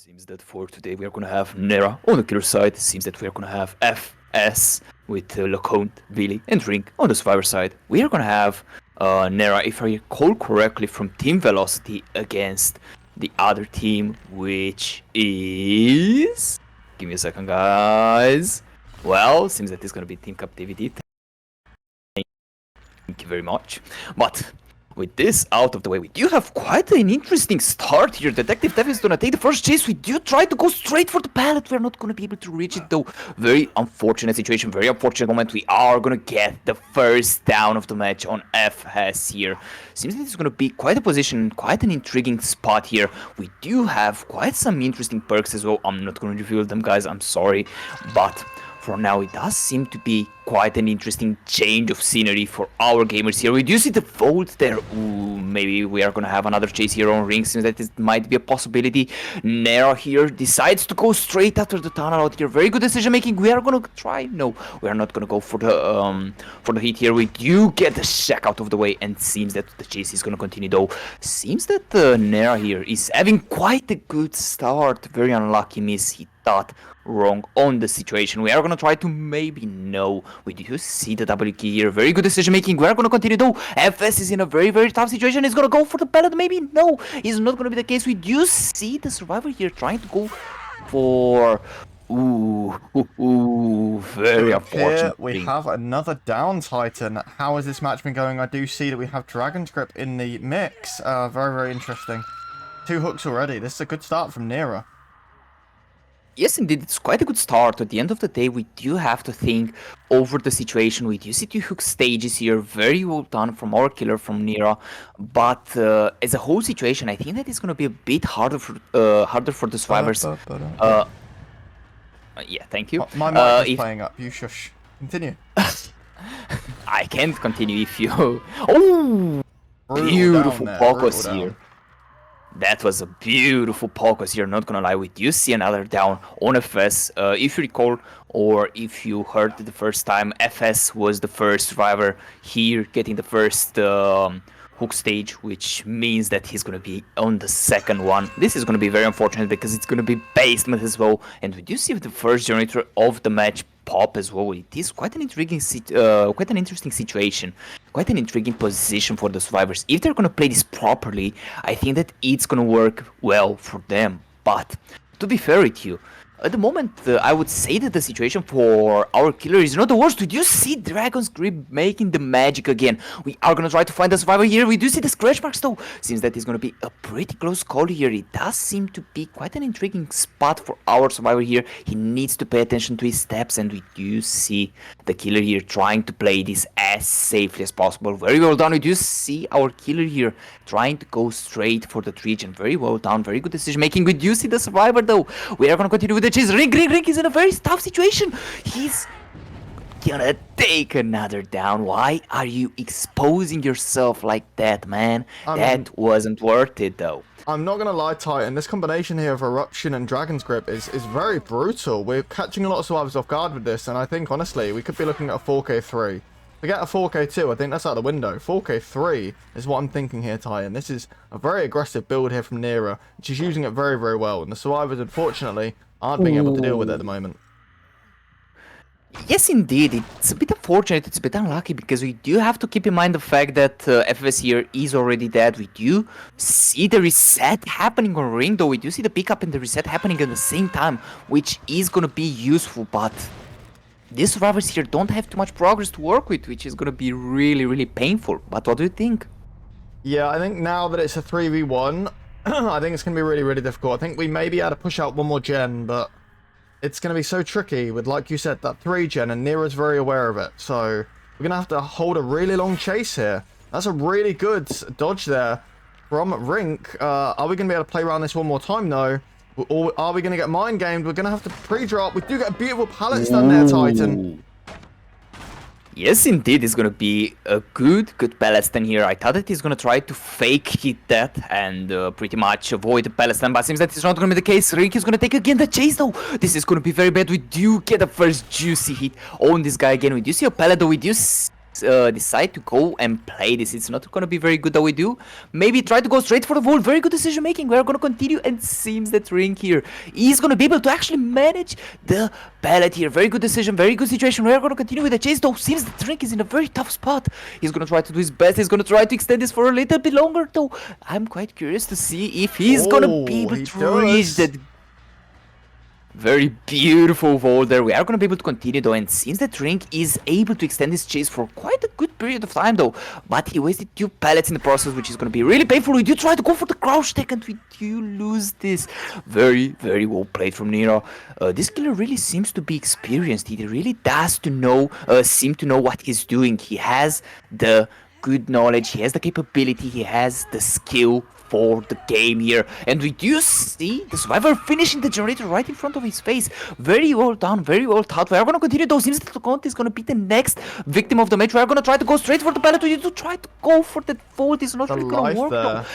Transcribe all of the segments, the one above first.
Seems that for today we are gonna have Nera on the killer side. Seems that we are gonna have FS with LeConte, Billy, and Rink on the survivor side. We are gonna have Nera, if I recall correctly, from Team Velocity against the other team, which is... Give me a second, guys. Well, seems that it's gonna be Team Captivity. Thank you very much. But with this out of the way, we do have quite an interesting start here. Detective Dev is gonna take the first chase. We do try to go straight for the pallet. We're not gonna be able to reach it though. Very unfortunate situation, very unfortunate moment. We are gonna get the first down of the match on FS here. Seems that it's gonna be quite a position, quite an intriguing spot here. We do have quite some interesting perks as well. I'm not gonna reveal them, guys, I'm sorry. But for now, it does seem to be quite an interesting change of scenery for our gamers here. We do see the Volt there. Ooh, maybe we are gonna have another chase here on Ring, since that it might be a possibility. Nera here decides to go straight after the tunnel out here. Very good decision making. We are gonna try. No, we are not gonna go for the hit here. We do get the shack out of the way, and seems that the chase is gonna continue though. Seems that Nera here is having quite a good start. Very unlucky miss. He thought wrong on the situation. We are gonna try to maybe no. We do see the W key here. Very good decision making. We are gonna continue though. FS is in a very tough situation. He's gonna go for the pallet. Maybe no. It's not gonna be the case. We do see the survivor here trying to go for. Very unfortunate. Here we have another down Titan. How has this match been going? I do see that we have Dragon's Grip in the mix. Very interesting. 2 hooks already. This is a good start from Nera. Yes, indeed, it's quite a good start. At the end of the day, we do have to think over the situation. We do see 2 hook stages here. Very well done from our killer, from Nera. But as a whole situation, I think that it's going to be a bit harder for the survivors. Yeah, thank you. My mic is playing up. You shush. Continue. I can't continue if you... Oh! Beautiful focus here. That was a beautiful focus here, not gonna lie. We do see another down on FS. If you recall, or if you heard the first time, FS was the first survivor here getting the first hook stage, which means that he's gonna be on the second one. This is gonna be very unfortunate because it's gonna be basement as well. And we do see the first generator of the match pop as well. It is quite an intriguing, quite an interesting situation, quite an intriguing position for the survivors. If they're gonna play this properly, I think that it's gonna work well for them. But to be fair with you, at the moment, I would say that the situation for our killer is not the worst. We do see Dragon's Grip making the magic again. We are gonna try to find the survivor here. We do see the scratch marks though. Seems that it's gonna be a pretty close call here. It does seem to be quite an intriguing spot for our survivor here. He needs to pay attention to his steps, and we do see the killer here trying to play this as safely as possible. Very well done. We do see our killer here trying to go straight for the tree, and very well done. Very good decision making. We do see the survivor though. We are gonna continue with the chase. Ring is in a very tough situation. He's gonna take another down. Why are you exposing yourself like that, man? That wasn't worth it though. I'm not gonna lie, Titan. This combination here of Eruption and Dragon's Grip is very brutal. We're catching a lot of survivors off guard with this, and I think honestly we could be looking at a 4K3. Forget a 4K2, I think that's out the window. 4K3 is what I'm thinking here, Titan. This is a very aggressive build here from Nera. She's using it very well, and the survivors, unfortunately, aren't being able to deal with it at the moment. Yes, indeed. It's a bit unfortunate, it's a bit unlucky, because we do have to keep in mind the fact that FS here is already dead. We do see the reset happening on Ring, though. We do see the pickup and the reset happening at the same time, which is going to be useful, but these survivors here don't have too much progress to work with, which is going to be really painful. But what do you think? Yeah, I think now that it's a 3v1, I think it's going to be really difficult. I think we may be able to push out one more gen, but it's going to be so tricky with, like you said, that 3 gen, and Nera's very aware of it. So we're going to have to hold a really long chase here. That's a really good dodge there from Rink. Are we going to be able to play around this one more time, though? Or are we going to get mind gamed? We're going to have to pre-drop. We do get a beautiful pallet stun there, Titan. Yes, indeed, it's gonna be a good pallet stun here. I thought that he's gonna try to fake hit that and pretty much avoid the pallet stun, but it seems that it's not gonna be the case. Rink is gonna take again the chase though. This is gonna be very bad. We do get a first juicy hit on this guy again. We do see a pallet though. We do decide to go and play this. It's not gonna be very good that we do. Maybe try to go straight for the wall. Very good decision making. We are gonna continue, and seems that Ring here is gonna be able to actually manage the pallet here. Very good decision, very good situation. We are gonna continue with the chase, though. Seems that Ring is in a very tough spot. He's gonna try to do his best. He's gonna try to extend this for a little bit longer, though. I'm quite curious to see if he's gonna be able to reach that very beautiful wall there. We are going to be able to continue though, and seems that Ring is able to extend his chase for quite a good period of time though, but he wasted 2 pallets in the process, which is going to be really painful. We do try to go for the crouch tech, and we do lose this. Very well played from Nero. This killer really seems to be experienced. He really does seem to know what he's doing. He has the good knowledge, he has the capability, he has the skill for the game here, and we do see the survivor finishing the generator right in front of his face. Very well done, very well thought. We are going to continue though. Seems that Conte is going to be the next victim of the match. We are going to try to go straight for the pallet. We need to try to go for that fold. It's not really going to work though.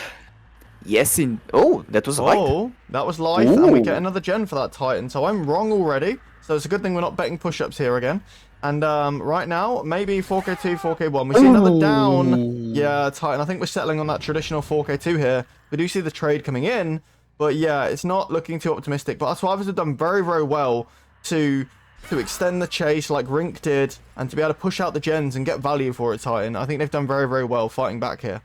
Yes, oh, that was light. Oh, that was light, and we get another gen for that Titan. So I'm wrong already. So it's a good thing we're not betting push-ups here again. And right now, maybe 4K2, 4K1. We see another down. Yeah, Titan. I think we're settling on that traditional 4K2 here. We do see the trade coming in, but yeah, it's not looking too optimistic. But our survivors have done very well to extend the chase like Rink did, and to be able to push out the gens and get value for it, Titan. I think they've done very well fighting back here.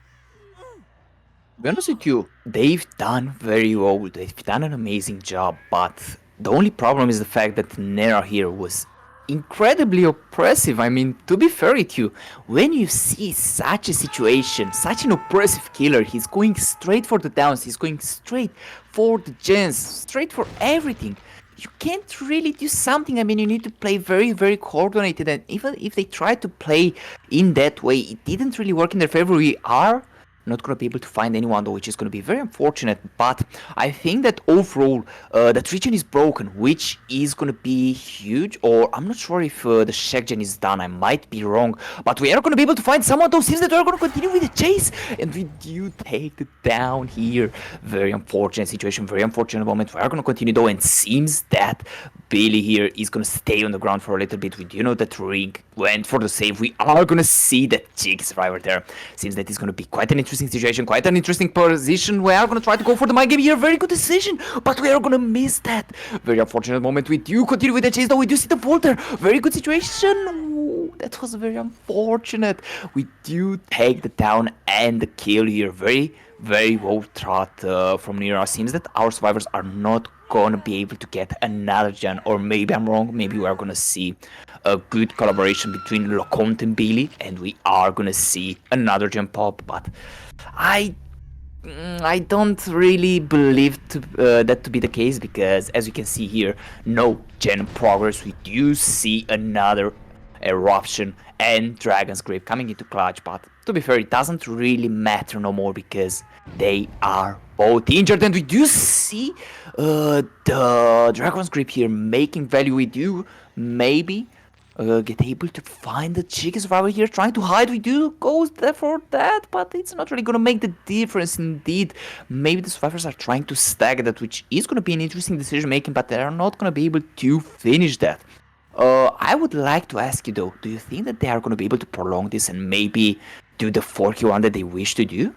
To be honest with you, they've done very well. They've done an amazing job, but the only problem is the fact that Nera here was incredibly oppressive. I mean, to be fair with you, when you see such a situation, such an oppressive killer, he's going straight for the downs, he's going straight for the gens, straight for everything. You can't really do something. I mean, you need to play very coordinated, and even if they try to play in that way, it didn't really work in their favor. We are not going to be able to find anyone though, which is going to be very unfortunate. But I think that overall that region is broken, which is going to be huge. Or I'm not sure if the Shek gen is done. I might be wrong, but we are going to be able to find someone though. Seems that we are going to continue with the chase, and we do take it down here. Very unfortunate situation, very unfortunate moment. We are going to continue though, and seems that Billy here is going to stay on the ground for a little bit. We do know that Ring went for the save. We are going to see that Jig survivor there. Seems that it's going to be quite an interesting situation, quite an interesting position. We are going to try to go for the mind game here. Very good decision, but we are going to miss that. Very unfortunate moment. We do continue with the chase though. We do see the ball there. Very good situation. Ooh, that was very unfortunate. We do take the down and the kill here. Very well thought from Nira. Seems that our survivors are not gonna be able to get another gen, or maybe I'm wrong. Maybe we are gonna see a good collaboration between Locont and Billy, and we are gonna see another gen pop. But I don't really believe that to be the case, because as you can see here, no gen progress. We do see another eruption and Dragon's Grip coming into clutch, but to be fair, it doesn't really matter no more because they are both injured, and we do see the Dragon's Grip here making value. We do maybe get able to find the Chicken Survivor here trying to hide. We do go there for that, but it's not really gonna make the difference indeed. Maybe the survivors are trying to stack that, which is gonna be an interesting decision making, but they are not gonna be able to finish that. I would like to ask you though, do you think that they are going to be able to prolong this and maybe do the 4Q1 that they wish to do?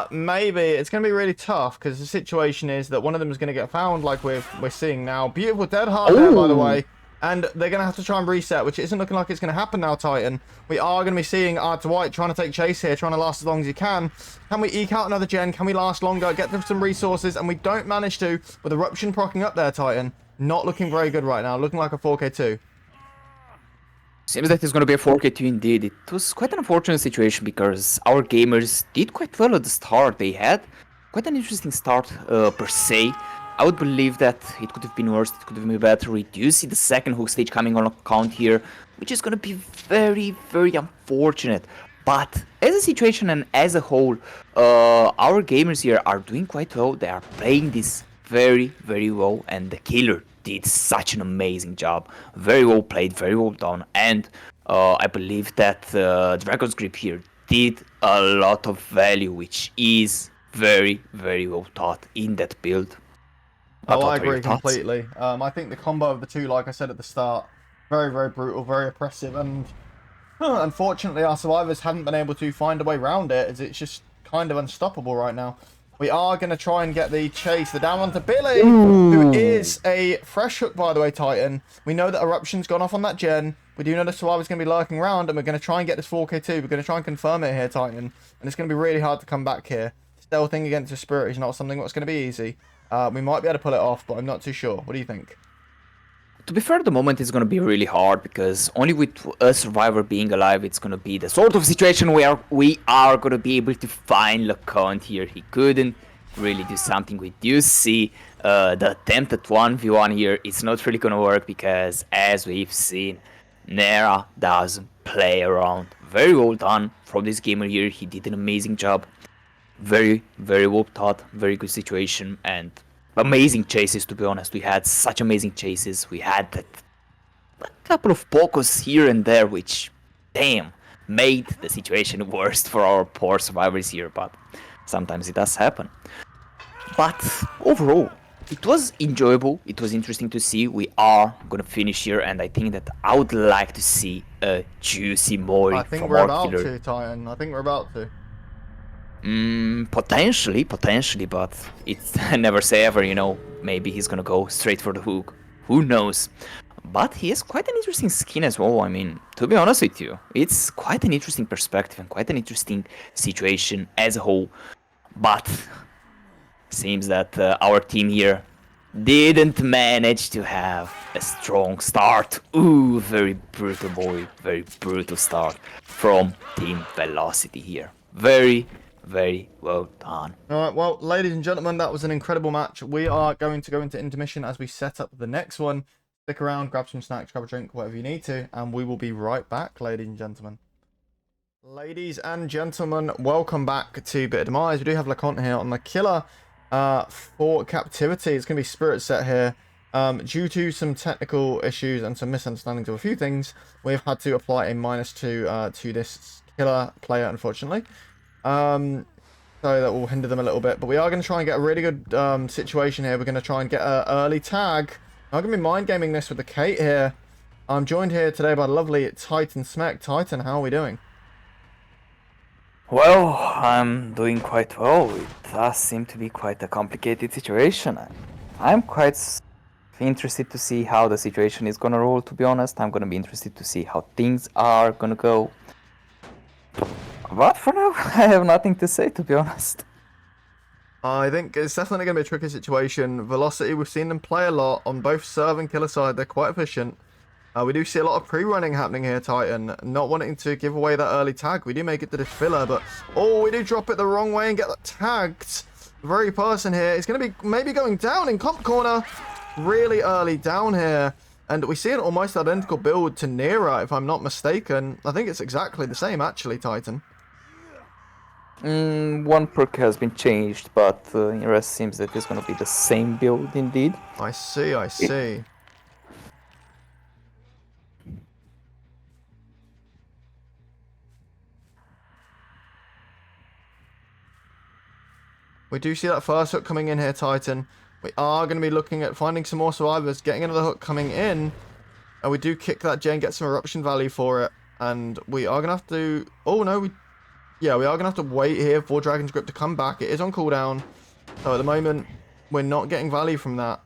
Maybe. It's going to be really tough, because the situation is that one of them is going to get found, like we're seeing now. Beautiful dead heart there, by the way. And they're going to have to try and reset, which isn't looking like it's going to happen now, Titan. We are going to be seeing Dwight trying to take chase here, trying to last as long as he can. Can we eke out another gen? Can we last longer? Get them some resources? And we don't manage to, with Eruption procking up there, Titan. Not looking very good right now. Looking like a 4K2. Seems that it's going to be a 4K2 indeed. It was quite an unfortunate situation because our gamers did quite well at the start. They had quite an interesting start per se. I would believe that it could have been worse, it could have been better. We do see the second hook stage coming on account here, which is going to be very unfortunate. But as a situation and as a whole, our gamers here are doing quite well. They are playing this very well, and the killer did such an amazing job. Very well played, very well done, and I believe that Dragon's Grip here did a lot of value, which is very well thought in that build. Oh, I agree completely. I think the combo of the two, like I said at the start, very brutal, very oppressive, and Unfortunately, our survivors haven't been able to find a way around it, as it's just kind of unstoppable right now. We are going to try and get the chase. The down onto Billy, who is a fresh hook, by the way, Titan. We know that Eruption's gone off on that gen. We do know the survivor's going to be lurking around, and we're going to try and get this 4K2. We're going to try and confirm it here, Titan. And it's going to be really hard to come back here. Stealthing against a Spirit is not something that's going to be easy. We might be able to pull it off, but I'm not too sure. What do you think? To be fair, at the moment it's going to be really hard, because only with a survivor being alive, it's going to be the sort of situation where we are going to be able to find LeConte here. He couldn't really do something. We do see the attempt at 1v1 here. It's not really going to work, because as we've seen, Nera doesn't play around. Very well done from this gamer here. He did an amazing job. Very, very well thought. Very good situation, and amazing chases, to be honest. We had such amazing chases. We had a couple of pokos here and there, which, damn, made the situation worse for our poor survivors here, but sometimes it does happen. But overall, it was enjoyable. It was interesting to see. We are gonna finish here, and I think that I would like to see a juicy Mori I think from we're our about killer. to, Titan. I think we're about to. Potentially, but it's never say ever, you know. Maybe he's gonna go straight for the hook. Who knows? But he has quite an interesting skin as well. I mean, to be honest with you, it's quite an interesting perspective and quite an interesting situation as a whole. But seems that our team here didn't manage to have a strong start. Ooh, very brutal boy, very brutal start from Team Velocity here. Very well done. Alright, well, ladies and gentlemen, that was an incredible match. We are going to go into intermission as we set up the next one. Stick around, grab some snacks, grab a drink, whatever you need to, and we will be right back, ladies and gentlemen. Ladies and gentlemen, welcome back to Bit of Demise. We do have LeConte here on the killer for Captivity. It's going to be Spirit set here. Due to some technical issues and some misunderstandings of a few things, we've had to apply a -2 to this killer player, unfortunately. So that will hinder them a little bit, but we are going to try and get a really good situation here. We're going to try and get an early tag. I'm going to be mind gaming this with the Kate here. I'm joined here today by the lovely Titan Smek. Titan, how are we doing? Well, I'm doing quite well. It does seem to be quite a complicated situation. I'm quite interested to see how the situation is going to roll, to be honest. I'm going to be interested to see how things are going to go. But for now, I have nothing to say, to be honest. I think it's definitely going to be a tricky situation. Velocity, we've seen them play a lot on both serve and killer side. They're quite efficient. We do see a lot of pre-running happening here, Titan. Not wanting to give away that early tag. We do make it to this filler, but... oh, we do drop it the wrong way and get that tagged. The very person here is going to be maybe going down in comp corner. Really early down here. And we see an almost identical build to Nera, if I'm not mistaken. I think it's exactly the same, actually, Titan. One perk has been changed, but the rest seems that it's going to be the same build indeed. I see. We do see that first hook coming in here, Titan. We are going to be looking at finding some more survivors, getting another hook coming in. And we do kick that gen, get some eruption value for it. And we are going to have to... oh, no, yeah, we are going to have to wait here for Dragon's Grip to come back. It is on cooldown. So at the moment, we're not getting value from that.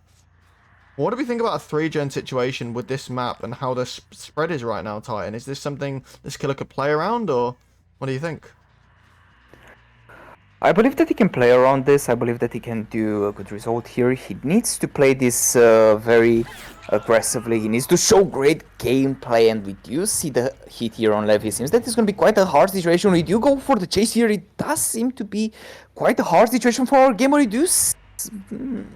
What do we think about a 3-gen situation with this map and how the spread is right now, Titan? Is this something this killer could play around, or what do you think? I believe that he can play around this. I believe that he can do a good result here. He needs to play this very aggressively. He needs to show great gameplay, and we do see the hit here on Levi. It seems that it's going to be quite a hard situation. We do go for the chase here. It does seem to be quite a hard situation for our gamer.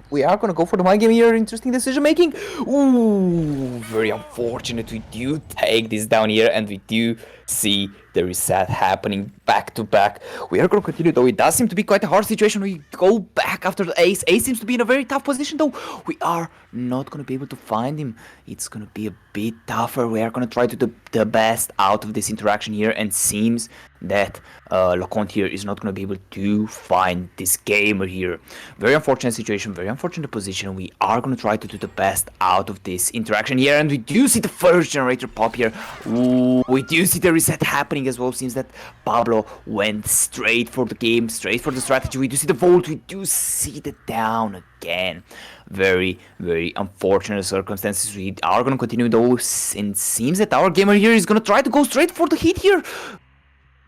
We are going to go for the mind game here. Interesting decision making. Ooh, very unfortunate. We do take this down here, and we do see the reset happening back to back. We are going to continue though. It does seem to be quite a hard situation. We go back after the ace. Ace seems to be in a very tough position though. We are not going to be able to find him. It's going to be a bit tougher. We are going to try to do the best out of this interaction here, and seems that LeConte here is not going to be able to find this gamer here. Very unfortunate situation, very unfortunate position. We are going to try to do the best out of this interaction here, and we do see the first generator pop here. Ooh, we do see the reset happening as well. Seems that Pablo went straight for the game, straight for the strategy. We do see the volt, we do see the down again. Very, very unfortunate circumstances. We are going to continue those, and seems that our gamer here is going to try to go straight for the hit here.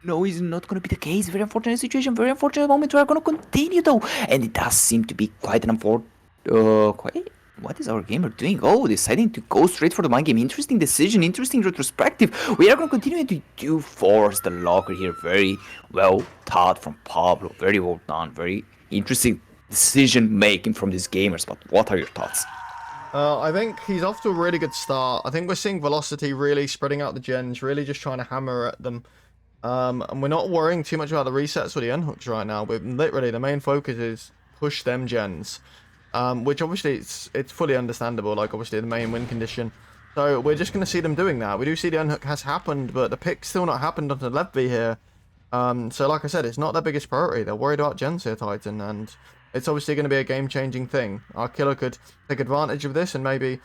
No, it's not going to be the case. Very unfortunate situation, very unfortunate moment. We are going to continue though, and it does seem to be quite an unfortunate. What is our gamer doing? Oh, deciding to go straight for the mind game. Interesting decision, interesting retrospective. We are going to continue to do force the locker here. Very well thought from Pablo. Very well done. Very interesting decision making from these gamers. But what are your thoughts? I think he's off to a really good start. I think we're seeing Velocity really spreading out the gens, really just trying to hammer at them. And we're not worrying too much about the resets or the unhooks right now. We're literally, the main focus is push them gens. Which obviously it's fully understandable, like obviously the main win condition. So we're just going to see them doing that. We do see the unhook has happened, but the pick's still not happened onto Levy here. So like I said, it's not their biggest priority. They're worried about gens here, Titan, and it's obviously going to be a game-changing thing. Our killer could take advantage of this and maybe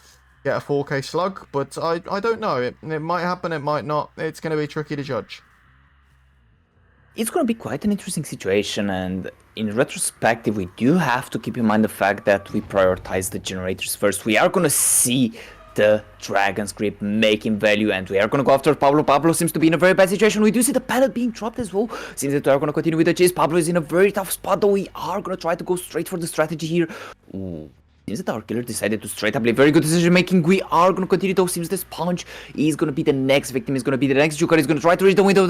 get a 4K slug, but I don't know. It might happen, it might not. It's going to be tricky to judge. It's going to be quite an interesting situation, and in retrospective, we do have to keep in mind the fact that we prioritize the generators first. We are going to see the Dragon's Grip making value, and we are going to go after Pablo. Pablo seems to be in a very bad situation. We do see the pallet being dropped as well. Seems that we are going to continue with the chase. Pablo is in a very tough spot, though. We are going to try to go straight for the strategy here. Ooh. Seems that our killer decided to straight up play very good decision making. We are going to continue though. Seems the sponge is going to be the next victim. Is going to be the next Joker. Is going to try to reach the window.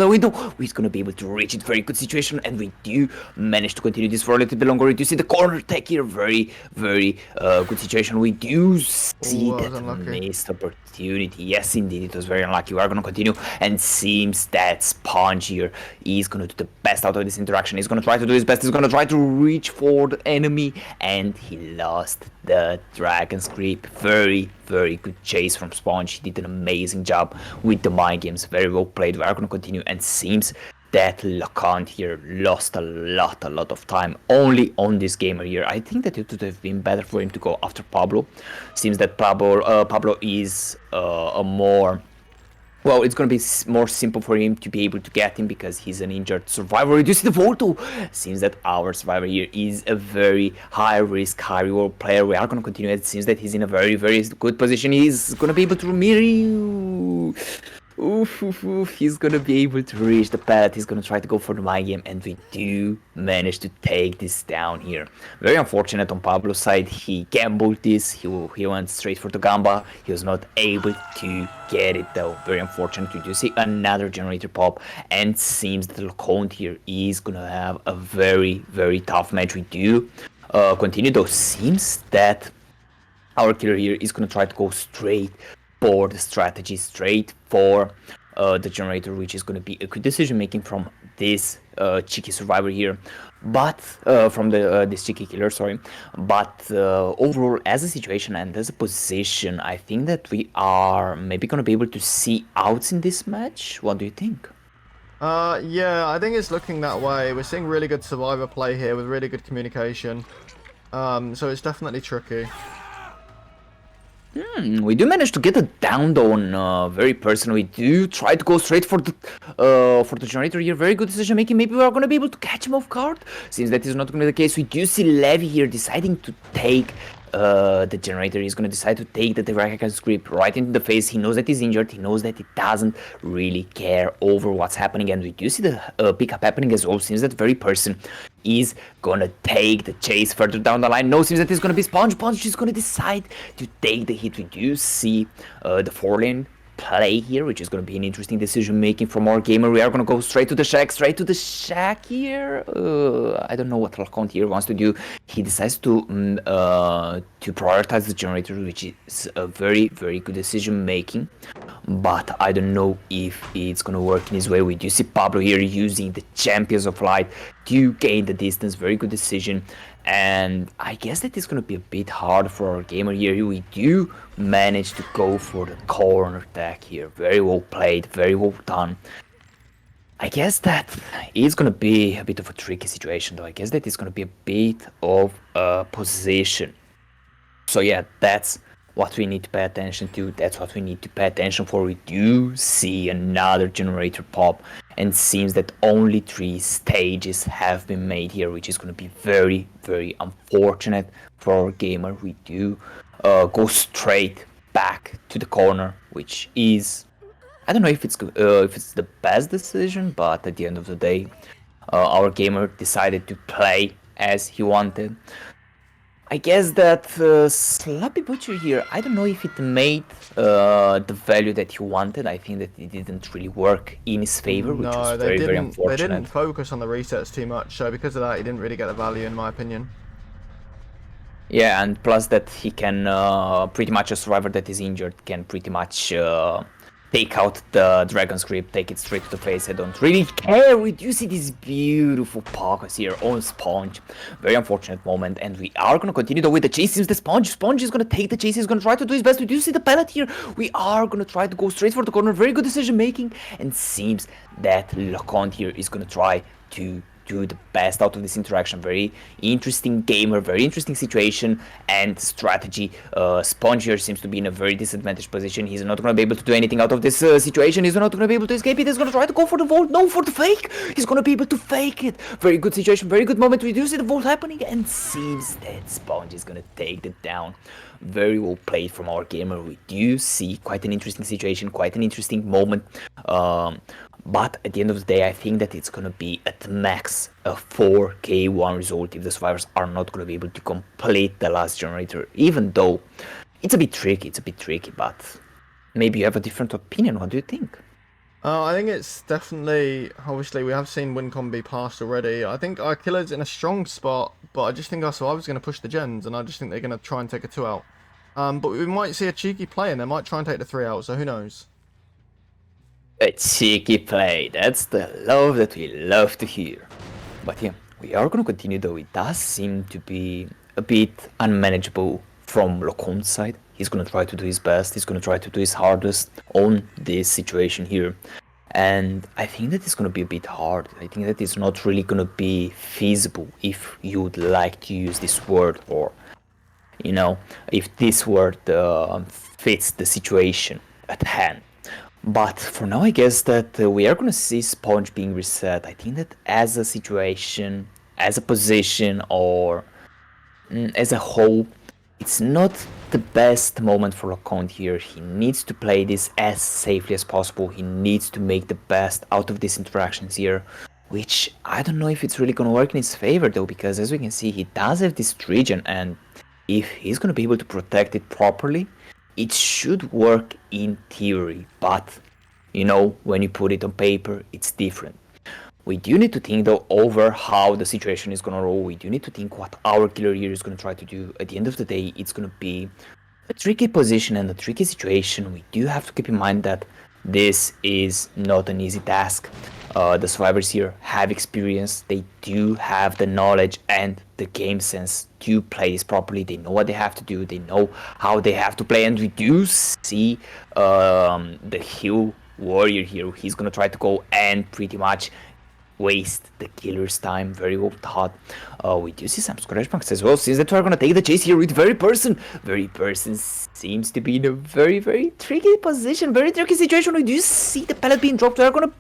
He's going to be able to reach it. Very good situation. And we do manage to continue this for a little bit longer. We do see the corner tech here. Very, very good situation. We do see that missed opportunity. Yes, indeed. It was very unlucky. We are going to continue. And seems that sponge here is going to do the best out of this interaction. He's going to try to do his best. He's going to try to reach for the enemy. And he lost the Dragon's Grip. Very, very good chase from Sponge. He did an amazing job with the mind games. Very well played. We are going to continue, and seems that LeConte here lost a lot of time only on this gamer here. I think that it would have been better for him to go after Pablo. Seems that Pablo is a more... Well, it's going to be more simple for him to be able to get him because he's an injured survivor. We do see the Volto. Seems that our survivor here is a very high risk, high reward player. We are going to continue. It seems that he's in a very, very good position. He's going to be able to Miru. He's going to be able to reach the pallet. He's going to try to go for the mind game, and we do manage to take this down here. Very unfortunate on Pablo's side. He gambled this. He went straight for the Gamba. He was not able to get it though. Very unfortunate. We do see another generator pop, and seems that LeConte here is going to have a very, very tough match. We do continue though. Seems that our killer here is going to try to go straight for the strategy, straight for the generator, which is going to be a good decision making from this cheeky survivor here, but from the this cheeky killer, sorry. But overall, as a situation and as a position, I think that we are maybe going to be able to see outs in this match. What do you think? Yeah, I think it's looking that way. We're seeing really good survivor play here with really good communication. So it's definitely tricky. We do manage to get a down though on very personal. We do try to go straight for the generator here. Very good decision making. Maybe we are going to be able to catch him off guard. Seems that is not going to be the case. We do see Levy here deciding to take the generator. He's going to decide to take the Dragon's Grip right into the face. He knows that he's injured. He knows that he doesn't really care over what's happening. And we do see the pickup happening as well. Seems that very person is going to take the chase further down the line. No, seems that it's going to be Sponge. Sponge is going to decide to take the hit. We do see the 4 lane play here, which is going to be an interesting decision making from our gamer. We are going to go straight to the shack here. I don't know what Lacon here wants to do. He decides to prioritize the generator, which is a very, very good decision making. But I don't know if it's going to work in his way. We do see Pablo here using the Champions of Light to gain the distance. Very good decision. And I guess that is going to be a bit hard for our gamer here. We do manage to go for the corner attack here. Very well played, very well done. I guess that is going to be a bit of a tricky situation, though. I guess that is going to be a bit of a position. So yeah, that's what we need to pay attention to. That's what we need to pay attention for. We do see another generator pop, and seems that only 3 stages have been made here, which is going to be very, very unfortunate for our gamer. We do go straight back to the corner, which is, I don't know if it's the best decision, but at the end of the day, our gamer decided to play as he wanted. I guess that Sloppy Butcher here, I don't know if it made the value that he wanted. I think that it didn't really work in his favor, which was very, very unfortunate. They didn't focus on the resets too much, so because of that, he didn't really get the value, in my opinion. Yeah, and plus that he can pretty much, a survivor that is injured can pretty much take out the Dragon's Grip, take it straight to the face. I don't really care. We do see this beautiful Pokus here on Sponge. Very unfortunate moment, and we are going to continue though with the chase. Seems the Sponge is going to take the chase. He's going to try to do his best. We do see the pellet here. We are going to try to go straight for the corner. Very good decision making, and seems that Lacon here is going to try to do the best out of this interaction. Very interesting gamer, very interesting situation and strategy. Sponge here seems to be in a very disadvantaged position. He's not going to be able to do anything out of this situation. He's not going to be able to escape it. He's going to try to go for the vault. No, for the fake. He's going to be able to fake it. Very good situation, very good moment. We do see the vault happening, and seems that Sponge is going to take it down. Very well played from our gamer. We do see quite an interesting situation, quite an interesting moment. But at the end of the day, I think that it's going to be at max a 4k1 result if the survivors are not going to be able to complete the last generator. Even though it's a bit tricky, but maybe you have a different opinion. What do you think? I think it's definitely, obviously we have seen Wincom be passed already. I think our killer's in a strong spot, but I just think our survivor's going to push the gens, and I just think they're going to try and take a 2 out. But we might see a cheeky play, and they might try and take the 3 out, so who knows? A cheeky play, that's the love that we love to hear. But yeah, we are going to continue though. It does seem to be a bit unmanageable from Lacon's side. He's going to try to do his best, he's going to try to do his hardest on this situation here. And I think that it's going to be a bit hard. I think that it's not really going to be feasible if you would like to use this word, or, you know, if this word fits the situation at hand. But for now, I guess that we are going to see Sponge being reset. I think that as a situation, as a position, or as a whole, it's not the best moment for Lacon here. He needs to play this as safely as possible. He needs to make the best out of these interactions here, which I don't know if it's really going to work in his favor though, because as we can see, he does have this region, and if he's going to be able to protect it properly, it should work in theory, but, you know, when you put it on paper, it's different. We do need to think, though, over how the situation is going to roll. We do need to think what our killer here is going to try to do. At the end of the day, it's going to be a tricky position and a tricky situation. We do have to keep in mind that this is not an easy task. The survivors here have experience, they do have the knowledge and the game sense to play this properly. They know what they have to do, they know how they have to play, and we do see the heal warrior here. He's gonna try to go and pretty much waste the killer's time. Very well thought. We do see some scratch marks as well, since that we're gonna take the chase here with Very Person. Very Person seems to be in a very, very tricky position, very tricky situation. We do see the pellet being dropped. We're gonna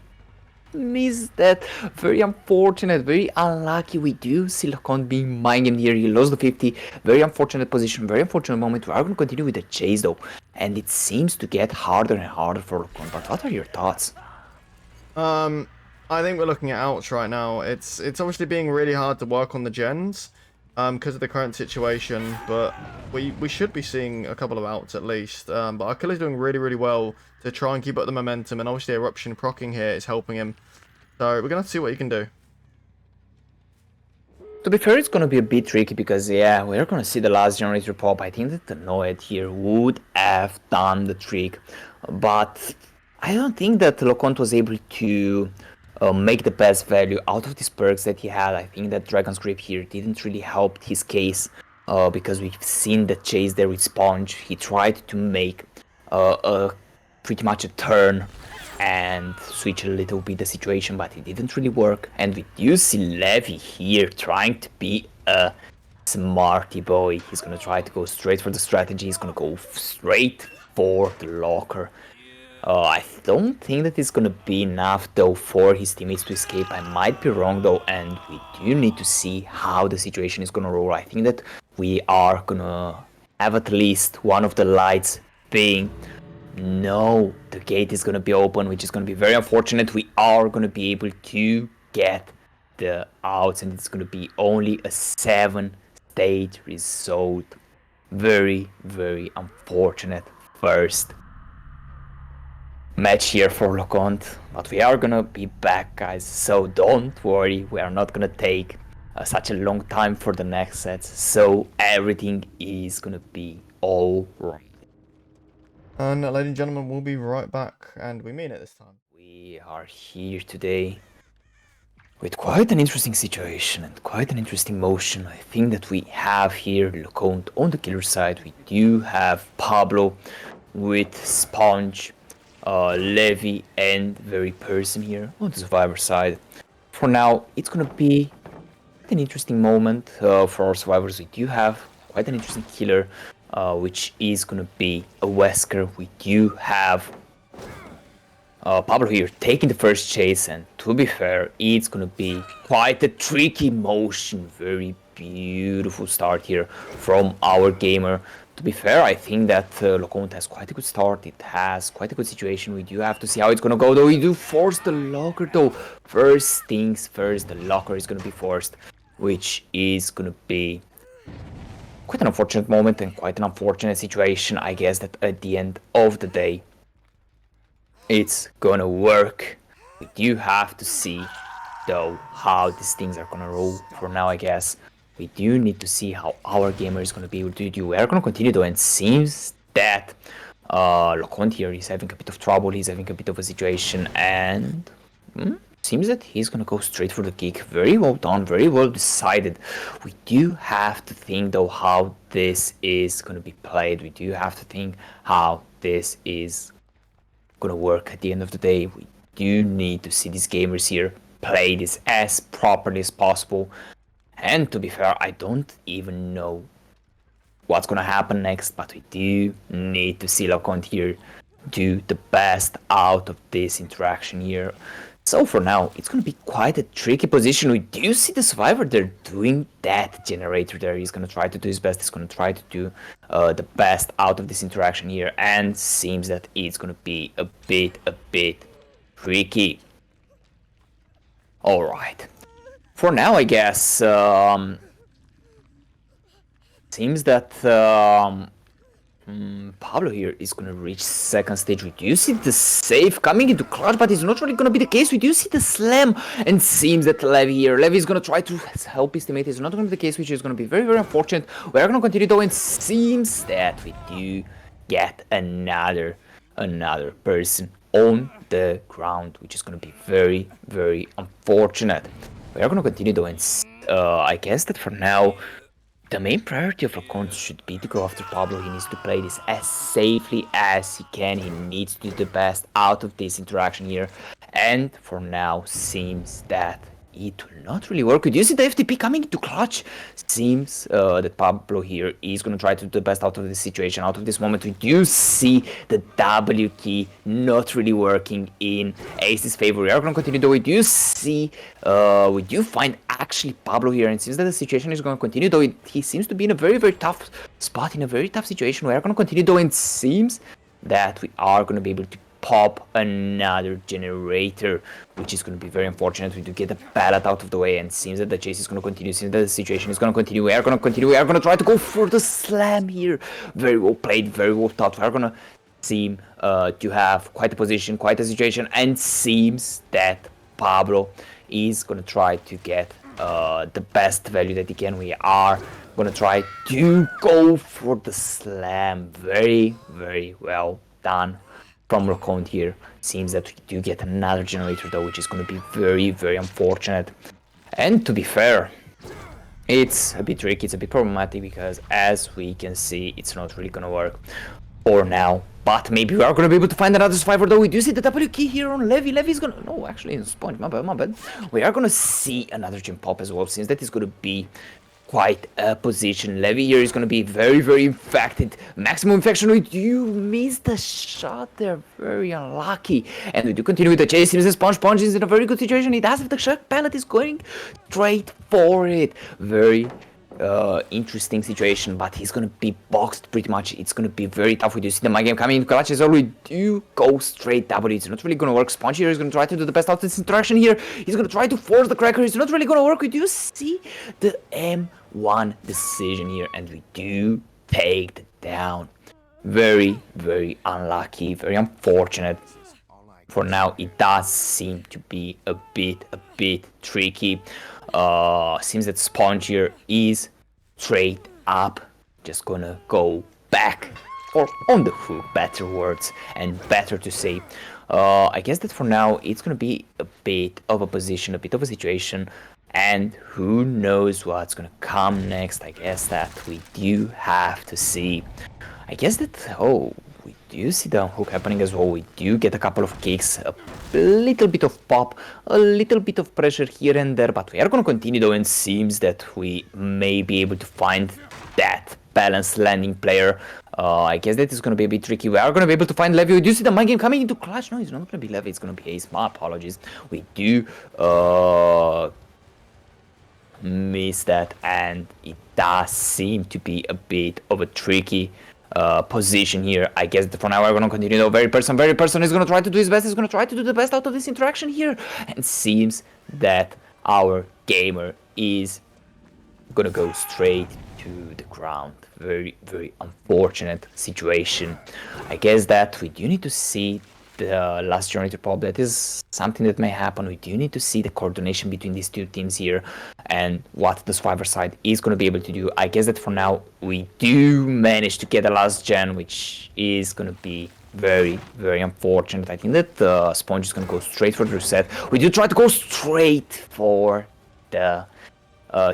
miss that. Very unfortunate, very unlucky. We do see Lacon being mind-gamed here. He lost the 50. Very unfortunate position, very unfortunate moment. We are going to continue with the chase though, and it seems to get harder and harder for Lacon. But what are your thoughts? I think we're looking at outs right now. It's obviously being really hard to work on the gens. because of the current situation, but we should be seeing a couple of outs at least. But Achilles doing really, really well to try and keep up the momentum, and obviously Eruption procking here is helping him. So we're going to have to see what he can do. To be fair, it's gonna be a bit tricky because, yeah, we're gonna see the last generator pop. I think that the Noed here would have done the trick, but I don't think that LeConte was able to make the best value out of these perks that he had. I think that Dragon's Grip here didn't really help his case because we've seen the chase there with Sponge. He tried to make pretty much a turn and switch a little bit the situation, but it didn't really work. And we do see Levi here trying to be a smarty boy. He's gonna try to go straight for the strategy. He's gonna go straight for the locker. I don't think that it's gonna be enough though for his teammates to escape. I might be wrong though, and we do need to see how the situation is gonna roll. I think that we are gonna have at least one of the lights being no, the gate is gonna be open, which is gonna be very unfortunate. We are gonna be able to get the outs, and it's gonna be only a 7-stage result. Very, very unfortunate first match here for LeConte, but we are gonna be back, guys, so don't worry, we are not gonna take such a long time for the next sets, so everything is gonna be all right. And ladies and gentlemen, we'll be right back, and we mean it this time. We are here today with quite an interesting situation and quite an interesting motion. I think that we have here LeConte on the killer side. We do have Pablo with Sponge, Levi and Very Person here on the survivor side. For now, it's gonna be an interesting moment for our survivors. We do have quite an interesting killer, which is gonna be a Wesker. We do have Pablo here taking the first chase, and to be fair, it's gonna be quite a tricky motion. Very beautiful start here from our gamer. To be fair, I think that LeConte has quite a good start. It has quite a good situation. We do have to see how it's gonna go though. We do force the locker though. First things first, the locker is gonna be forced, which is gonna be quite an unfortunate moment and quite an unfortunate situation. I guess that at the end of the day, it's gonna work. We do have to see though how these things are gonna roll. For now, I guess we do need to see how our gamer is gonna be able to do. We are gonna continue though, and it seems that LeConte here is having a bit of trouble. He's having a bit of a situation, and seems that he's gonna go straight for the kick. Very well done, very well decided. We do have to think though how this is gonna be played. We do have to think how this is gonna work at the end of the day. We do need to see these gamers here play this as properly as possible. And to be fair, I don't even know what's gonna happen next, but we do need to see LeConte here do the best out of this interaction here. So for now, it's gonna be quite a tricky position. We do see the survivor there doing that generator there. He's gonna try to do his best. He's gonna try to do the best out of this interaction here, and seems that it's gonna be a bit tricky. All right. For now, I guess seems that Pablo here is gonna reach second stage. We do see the save coming into clutch, but it's not really gonna be the case. We do see the slam, and seems that Levi here. Levi is gonna try to help his teammate. It's not gonna be the case, which is gonna be very unfortunate. We're gonna continue though, and seems that we do get another person on the ground, which is gonna be very unfortunate. We are gonna continue though, and I guess that for now, the main priority of LeConte should be to go after Pablo. He needs to play this as safely as he can. He needs to do the best out of this interaction here. And for now, seems that it will not really work. You see the FTP coming into clutch. Seems that Pablo here is going to try to do the best out of this situation, out of this moment. We do see the W key not really working in Ace's favor. We are going to continue though. We do see, we do find actually Pablo here, and seems that the situation is going to continue though. He seems to be in a very tough spot, in a very tough situation. We are going to continue though, and seems that we are going to be able to pop another generator, which is going to be very unfortunate. We do get the pallet out of the way, and seems that the chase is going to continue. Seems that the situation is going to continue. We are going to continue. We are going to try to go for the slam here. Very well played, very well thought. We are going to seem to have quite a position, quite a situation, and seems that Pablo is going to try to get the best value that he can. We are going to try to go for the slam. Very, very well done from LeConte here. Seems that we do get another generator though, which is going to be very, very unfortunate. And to be fair, it's a bit tricky, it's a bit problematic, because as we can see, it's not really going to work for now. But maybe we are going to be able to find another survivor though. We do see the W key here on Levy. Levy's going to... No, actually, it's Sponge. My bad. We are going to see another gem pop as well, since that is going to be quite a position. Levy here is going to be very, very infected. Maximum infection rate. You missed the shot there. Very unlucky. And we do continue with the chase. Seems the Sponge is in a very good situation. He does have the shock pallet. Is going straight for it. Very interesting situation, but he's gonna be boxed pretty much. It's gonna be very tough. We do see the mind game coming in clutches, or we do go straight W. It's not really gonna work. Sponge here is gonna try to do the best out of this interaction here. He's gonna try to force the cracker. It's not really gonna work. We do see the M1 decision here, and we do take the down. Very, very unlucky, very unfortunate. For now, it does seem to be a bit tricky. Seems that Sponge here is straight up just gonna go back, or on the hook, better words and better to say. I guess that for now it's gonna be a bit of a position, a bit of a situation, and who knows what's gonna come next. I guess that we do have to see. I guess that, we do see the hook happening as well. We do get a couple of kicks, a little bit of pop, a little bit of pressure here and there, but we are going to continue though, and seems that we may be able to find that balanced landing player. I guess that is going to be a bit tricky. We are going to be able to find Levy. We do see the mind game coming into clutch. No, it's not going to be Levy, it's going to be Ace. My apologies. We do miss that, and it does seem to be a bit of a tricky position here. I guess for now we're going to continue. The very person is going to try to do his best. He's going to try to do the best out of this interaction here, and seems that our gamer is going to go straight to the ground. Very, very unfortunate situation. I guess that we do need to see the last generator pop. That is something that may happen. We do need to see the coordination between these two teams here, and what the survivor side is going to be able to do. I guess that for now we do manage to get the last gen, which is going to be very, very unfortunate. I think that the Sponge is going to go straight for the reset. We do try to go straight for the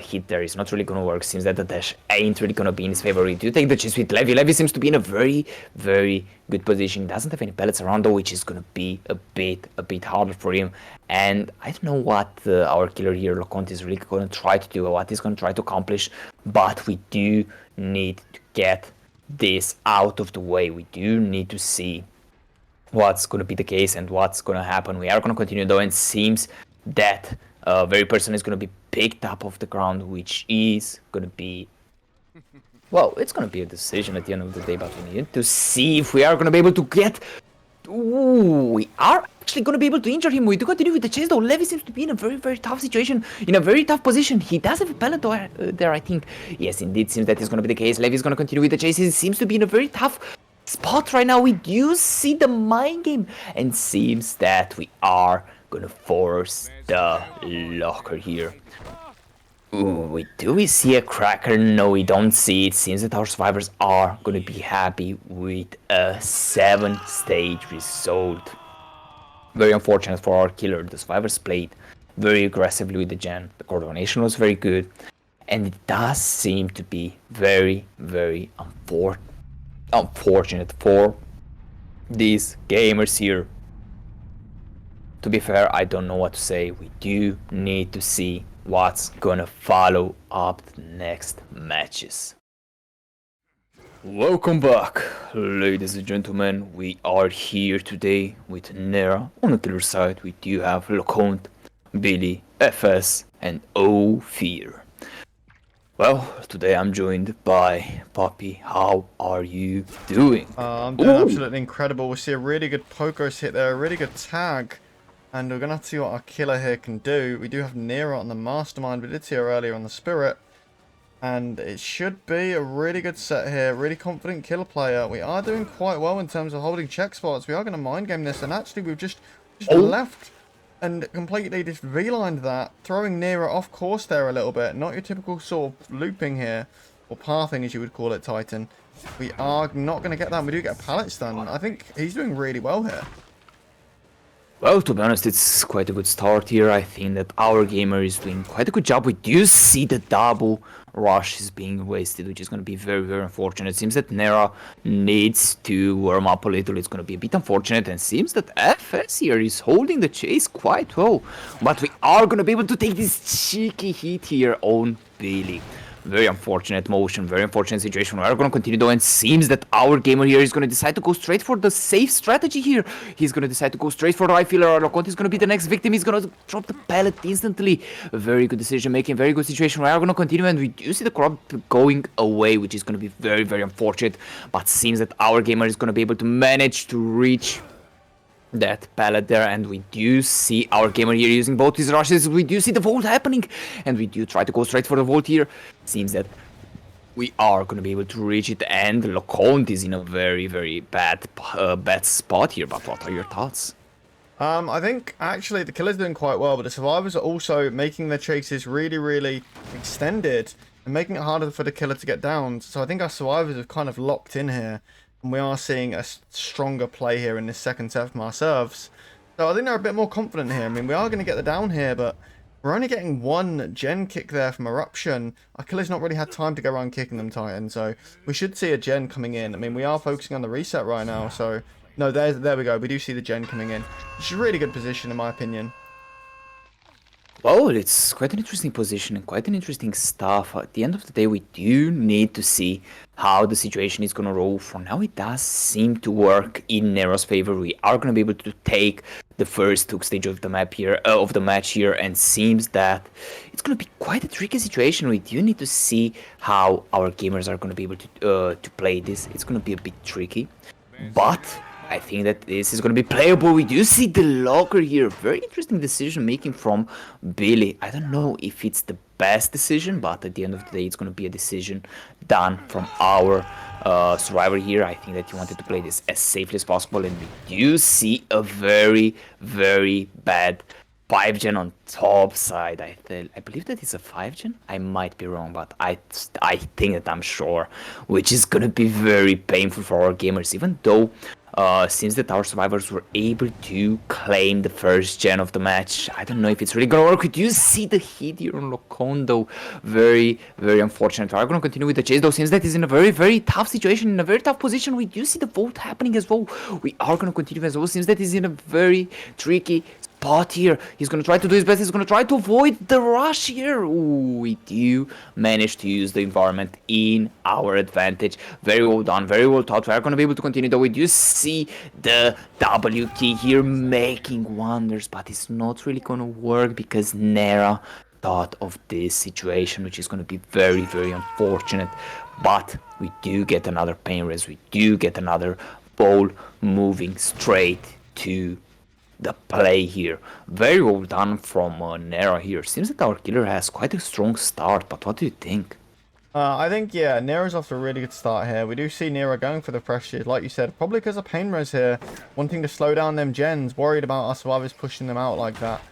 hit there. Is not really going to work. Seems that the dash ain't really going to be in his favor. We do take the chase with Levy. Levy seems to be in a very, very good position. Doesn't have any pellets around though, which is going to be a bit harder for him. And I don't know what our killer here, LeConte, is really going to try to do, or what he's going to try to accomplish. But we do need to get this out of the way. We do need to see what's going to be the case and what's going to happen. We are going to continue though, and seems that very person is going to be picked up off the ground, which is going to be, well, it's going to be a decision at the end of the day, but we need to see if we are going to be able to get... Ooh, we are actually going to be able to injure him. We do continue with the chase though. Levy seems to be in a very, very tough situation, in a very tough position. He does have a pellet there, I think. Yes, indeed, seems that is going to be the case. Levy is going to continue with the chase. He seems to be in a very tough spot right now. We do see the mind game, and seems that we are gonna force the locker here. Ooh, do we see a cracker? No, we don't see it. Seems that our survivors are gonna be happy with a 7-stage result. Very unfortunate for our killer. The survivors played very aggressively with the gen. The coordination was very good, and it does seem to be very, very unfortunate for these gamers here. To be fair, I don't know what to say. We do need to see what's gonna follow up the next matches. Welcome back, ladies and gentlemen. We are here today with Nera. On the killer side, we do have LeConte, Billy, FS, and Fear. Well, today I'm joined by Poppy. How are you doing? I'm doing Ooh! absolutely incredible. We see a really good Pokos hit there, a really good tag. And we're going to have to see what our killer here can do. We do have Nero on the Mastermind. We did see her earlier on the Spirit. And it should be a really good set here. Really confident killer player. We are doing quite well in terms of holding check spots. We are going to mind game this. And actually, we've just Oh! left and completely just V-lined that. Throwing Nero off course there a little bit. Not your typical sort of looping here. Or pathing, as you would call it, Titan. We are not going to get that. We do get a pallet stun. I think he's doing really well here. Well, to be honest, it's quite a good start here. I think that our gamer is doing quite a good job. We do see the double rush is being wasted, which is going to be very, very unfortunate. It seems that Nera needs to warm up a little. It's going to be a bit unfortunate, and seems that FS here is holding the chase quite well. But we are going to be able to take this cheeky hit here on Billy. Very unfortunate motion, very unfortunate situation. We are going to continue though, and seems that our gamer here is going to decide to go straight for the safe strategy here. He's going to decide to go straight for the right fielder. Loconte is going to be the next victim. He's going to drop the pallet instantly. A very good decision making, very good situation. We are going to continue, and we do see the crop going away, which is going to be very, very unfortunate. But seems that our gamer is going to be able to manage to reach that pallet there, and we do see our gamer here using both his rushes. We do see the vault happening, and we do try to go straight for the vault here. Seems that we are going to be able to reach it, and Loconte is in a very, very bad spot here. But what are your thoughts? I think actually the killer's doing quite well, but the survivors are also making their chases really, really extended and making it harder for the killer to get down. So I think our survivors have kind of locked in here, and we are seeing a stronger play here in this second set from our serves. So I think they're a bit more confident here. I mean, we are going to get the down here, but we're only getting one gen kick there from Eruption. Our killer's not really had time to go around kicking them, Titan, so we should see a gen coming in. I mean, we are focusing on the reset right now, so no, there we go. We do see the gen coming in, which is a really good position in my opinion. Well, it's quite an interesting position and quite an interesting stuff. At the end of the day, we do need to see how the situation is going to roll. For now, it does seem to work in Nero's favor. We are going to be able to take the first hook stage of the map here, of the match here, and seems that it's going to be quite a tricky situation. We do need to see how our gamers are going to be able to play this. It's going to be a bit tricky, but I think that this is going to be playable. We do see the locker here. Very interesting decision making from Billy. I don't know if it's the best decision, but at the end of the day, it's going to be a decision done from our survivor here. I think that he wanted to play this as safely as possible, and we do see a very, very bad 5 gen on top side. I believe that it's a 5 gen. I might be wrong, but I think that I'm sure, which is gonna be very painful for our gamers, even though seems that our survivors were able to claim the first gen of the match. I don't know if it's really gonna work. Could you see the hit here on Locondo? Very, very unfortunate. We are gonna continue with the chase though, since that is in a very, very tough situation, in a very tough position. We do see the vote happening as well. We are gonna continue as well, since that is in a very tricky spot here. He's gonna try to do his best. He's gonna try to avoid the rush here. Ooh, we do manage to use the environment in our advantage. Very well done, very well thought. We are gonna be able to continue though. We do see the W key here making wonders, but it's not really gonna work because Nera thought of this situation, which is gonna be very, very unfortunate. But we do get another pain res. We do get another ball moving straight to the play here. Very well done from Nera here. Seems that our killer has quite a strong start, but what do you think? I think, yeah, Nero's off to a really good start here. We do see Nero going for the pressure, like you said, probably because of pain res here, wanting to slow down them gens, worried about our survivors pushing them out like that.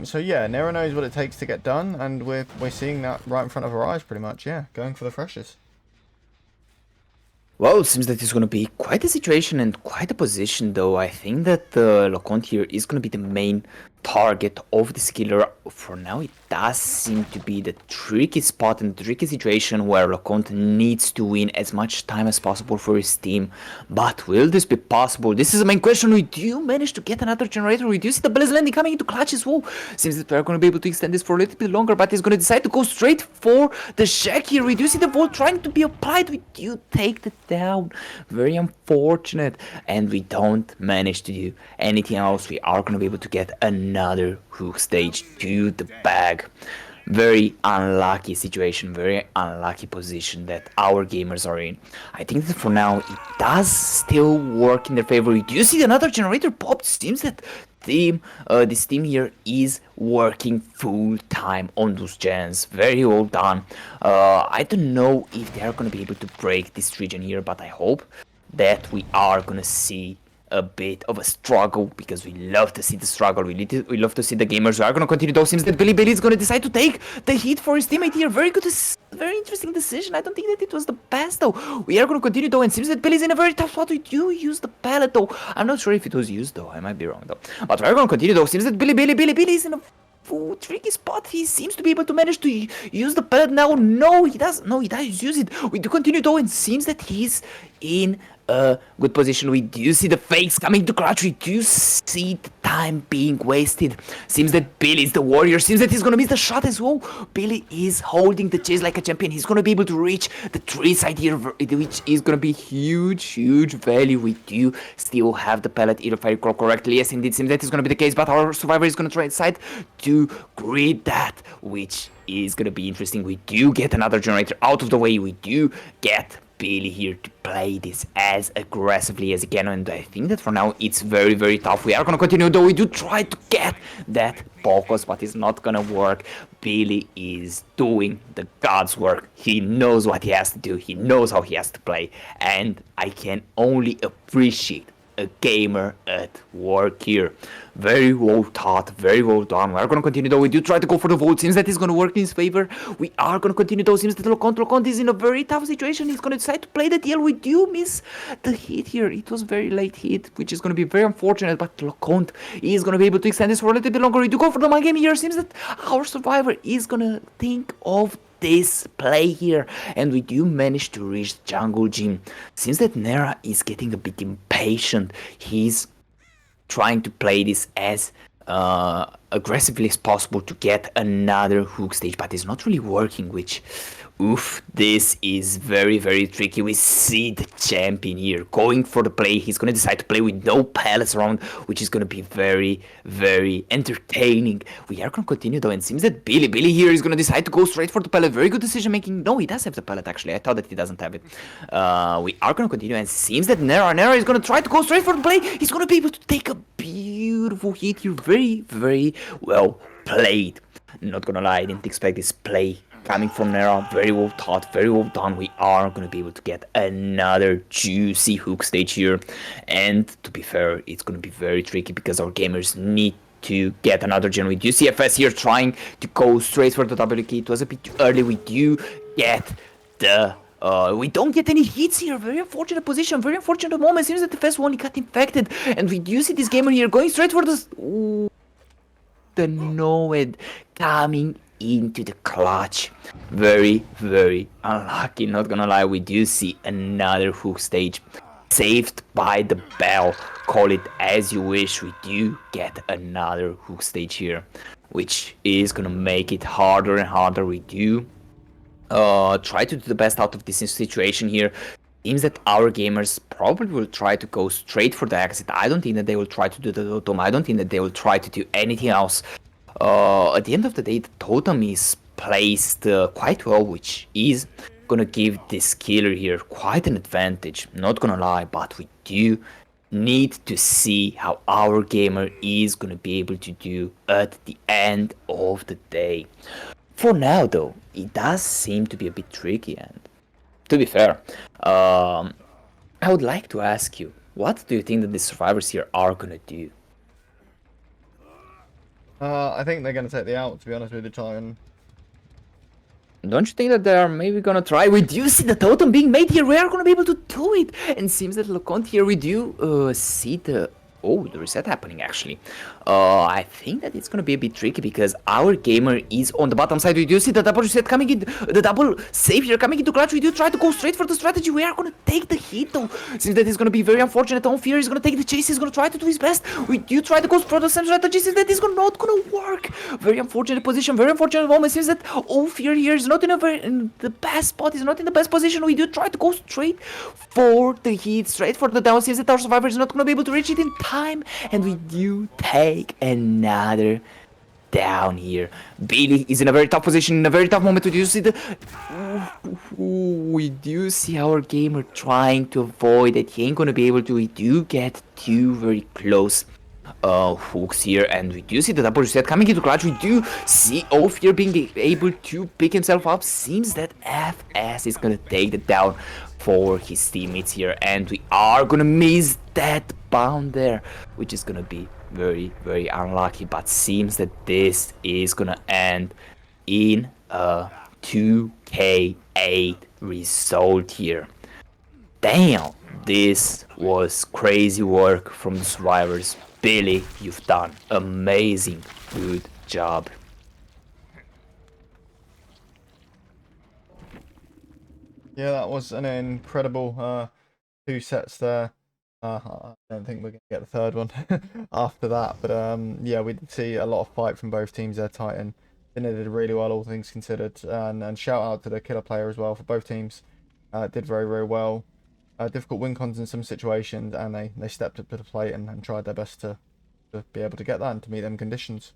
So yeah, Nero knows what it takes to get done, and we're seeing that right in front of our eyes pretty much, yeah, going for the freshers. Well, it seems that it's going to be quite a situation and quite a position, though. I think that Loconte here is going to be the main target of this killer. For now, it does seem to be the tricky spot and the tricky situation where Loconte needs to win as much time as possible for his team. But will this be possible? This is the main question. We do manage to get another generator. We do see the Blaze landing coming into clutch as well. Seems that we're going to be able to extend this for a little bit longer, but he's going to decide to go straight for the shack here. We do see the vault trying to be applied. We do take the down. Very unfortunate, and we don't manage to do anything else. We are going to be able to get another hook stage to the bag. Very unlucky situation, very unlucky position that our gamers are in. I think that for now it does still work in their favor. Do you see another generator popped? Seems that this team here is working full time on those gens. Very well done. I don't know if they are gonna be able to break this region here, but I hope that we are gonna see a bit of a struggle, because we love to see the struggle. We love to see the gamers who are gonna continue. Though seems that Billy is gonna decide to take the hit for his teammate here. Very good, very interesting decision. I don't think that it was the best though. We are gonna continue though, and seems that Billy's in a very tough spot. We do use the pallet though. I'm not sure if it was used though. I might be wrong though. But we're gonna continue though. Seems that Billy is in a tricky spot. He seems to be able to manage to use the pallet now. No, he does. No, he does use it. We do continue though, and seems that he's in a good position. We do see the fakes coming to clutch. We do see the time being wasted. Seems that Billy is the warrior. Seems that he's gonna miss the shot as well. Billy is holding the chase like a champion. He's gonna be able to reach the tree side here, which is gonna be huge value. We do still have the pallet, if I recall correctly. Yes, indeed, seems that is gonna be the case, but our survivor is gonna try inside to grid that, which is gonna be interesting. We do get another generator out of the way. We do get Billy here to play this as aggressively as he can, and I think that for now it's very tough. We are gonna continue though. We do try to get that focus, but it's not gonna work. Billy is doing the God's work. He knows what he has to do. He knows how he has to play, and I can only appreciate a gamer at work here. Very well thought, very well done. We are gonna continue though. We do try to go for the vote. Seems that it's gonna work in his favor. We are gonna continue though. Seems that Locont is in a very tough situation. He's gonna decide to play the deal. We do miss the hit here. It was very late hit, which is gonna be very unfortunate, but Locont is gonna be able to extend this for a little bit longer. We do go for the mind game here. Seems that our survivor is gonna think of this play here, and we do manage to reach the jungle gym. Seems that Nera is getting a bit impatient. He's trying to play this as aggressively as possible to get another hook stage, but it's not really working, which, oof, this is very tricky. We see the champion here going for the play. He's gonna decide to play with no pallets around, which is gonna be very entertaining. We are gonna continue though, and it seems that Billy here is gonna decide to go straight for the pallet. Very good decision making. No, he does have the pallet actually. I thought that he doesn't have it. We are gonna continue, and it seems that Nera is gonna try to go straight for the play. He's gonna be able to take a beautiful hit here. Very well played. Not gonna lie, I didn't expect this play coming from Nera. Very well thought, very well done. We are going to be able to get another juicy hook stage here. And to be fair, it's going to be very tricky because our gamers need to get another gen. We do see FS here trying to go straight for the W key. It was a bit too early. We do get the... we don't get any hits here. Very unfortunate position, very unfortunate moment. Seems that the FS only got infected. And we do see this gamer here going straight for the... Ooh, the Noed coming into the clutch. Very unlucky, not gonna lie. We do see another hook stage saved by the bell. Call it as you wish. We do get another hook stage here, which is gonna make it harder and harder. We do try to do the best out of this situation here. Seems that our gamers probably will try to go straight for the exit. I don't think that they will try to do the totem. I don't think that they will try to do anything else. At the end of the day, the totem is placed quite well, which is gonna give this killer here quite an advantage. Not gonna lie, but we do need to see how our gamer is gonna be able to do at the end of the day. For now though, it does seem to be a bit tricky, and to be fair, I would like to ask you, what do you think that the survivors here are gonna do? I think they're gonna take the out, to be honest with you, Titan. Don't you think that they are maybe gonna try? We do see the totem being made here. We are gonna be able to do it. And seems that Locont here, we do see the... Oh, the reset happening actually. I think that it's gonna be a bit tricky because our gamer is on the bottom side. We do see the double reset coming in, the double save here coming into clutch. We do try to go straight for the strategy. We are gonna take the hit though. Seems that it's gonna be very unfortunate. On Fear is gonna take the chase. He's gonna try to do his best. We do try to go for the same strategy. Seems that it's not gonna work. Very unfortunate position. Very unfortunate moment. Seems that On Fear here is not in the best spot. He's not in the best position. We do try to go straight for the hit, straight for the down. Seems that our survivor is not gonna be able to reach it in time, and we do take another down here. Billy is in a very tough position, in a very tough moment. Do you see the... We do see our gamer trying to avoid it. He ain't gonna be able to. We do get two very close hooks here, and we do see the double reset coming into clutch. We do see Ophir being able to pick himself up. Seems that FS is gonna take it down for his teammates here, and we are gonna miss that bound there, which is gonna be very, very unlucky. But seems that this is gonna end in a 2k8 result here. Damn, this was crazy work from the survivors. Billy, you've done amazing. Good job. Yeah, that was an incredible 2 sets there. I don't think we're going to get the third one after that. But yeah, we did see a lot of fight from both teams there, Titan. Dinner did really well, all things considered. And shout out to the killer player as well for both teams. Did very, very well. Difficult win cons in some situations, and they stepped up to the plate and tried their best to be able to get that and to meet them conditions.